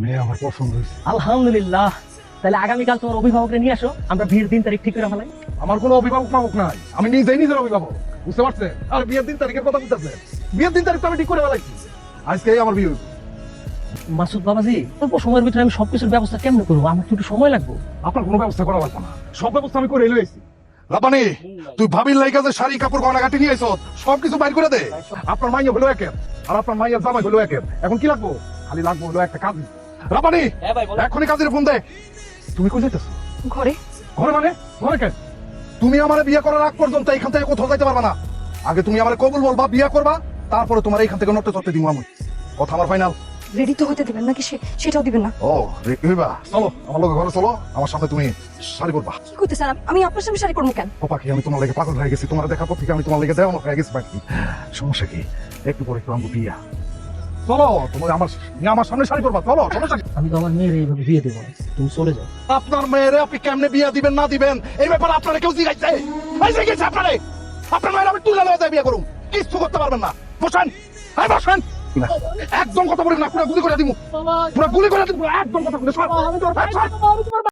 মেয়ে আমার পছন্দ হয়েছে। আলহামদুলিল্লাহ। তাহলে আগামীকাল তোমার অভিভাবককে নিয়ে আসো, আমরা বিয়ের দিন তারিখ ঠিক করে ফেলাই। আমার কোনো অভিভাবক মাবক নাই, আমি নিজেই নিজের অভিভাবক, বুঝতে পারছেন? আর বিয়ের দিন তারিখের কথা বলতেছে, বিয়ের দিন তারিখ তো আমি ঠিক করে ফেলাইছি, আজকেই আমার বিয়ে। মাসুদ বাবাজি, অল্প সময়ের ভিতরে আমি সবকিছুর ব্যবস্থা কেমন করবো? আমার তো একটু সময় লাগবে। আপনার কোনো ব্যবস্থা করা লাগবে না, সব ব্যবস্থা আমি করে লইছি। লাবানি, তুই ভাবির লাইগা যে শাড়ি কাপড় গয়না কাটি নিয়ে আইছ, সবকিছু বাইর করে দে। আপনার মাইয়া হলো একের, আর আপনার মাইয়ার জামাই হলো একের। এখন কি লাগবো? খালি লাগবো হলো একটা কাজ। লাবানি, এখনই কাজের ফোন দে। তুমি কই যাইতেছো? ঘরে। ঘরে মানে? ঘরে কেন? তুমি আমারে বিয়ে করার আগ পর্যন্ত এখান থেকে কোথাও যাইতে পারবা না। আগে তুমি আমারে কবুল বলবা, বিয়ে করবা, তারপরে তোমার এইখান থেকে নড়তে চড়তে দিব আমি। কথা আমার ফাইনাল। রেডি তো হতে দিবেন নাকি সেটাও দিবেন না? ও রেডি হইবা? চলো আমার লগে ঘরে চলো, আমার সামনে তুমি শাড়ি পরবা। কি করতেছেন? আমি আপনার সামনে শাড়ি করবো কেন? ও পাখি, আমি তোমার লেগে পাগল হয়ে গেছি, তোমার দেখার পর থেকে আমি তোমার লেগে দেওয়া হয়ে গেছি পাখি। সমস্যা কি? একটু পরে একটু আমগো বিয়া। চলো তোমার আমার সামনে শাড়ি পরবা, চলো। সমস্যা কি? আমি তো আমার মেয়ের এইভাবে বিয়ে দেবো না, তুমি চলে যাও। আপনার মেয়েরে আপনি কেমনে বিয়া দিবেন না দিবেন এই ব্যাপারে আপনারা কেউ জিজ্ঞাসা জিজ্ঞেস আপনারে? আপনার মেয়ের আমি তুলে লওয়া বিয়ে করুন, কিছু করতে পারবেন না। বসেন, হ্যাঁ বসেন। একদম কথা বলবেন না, পুরো গুলি করে দিব, পুরো গুলি করে দিব, একদম কথা বলবেন।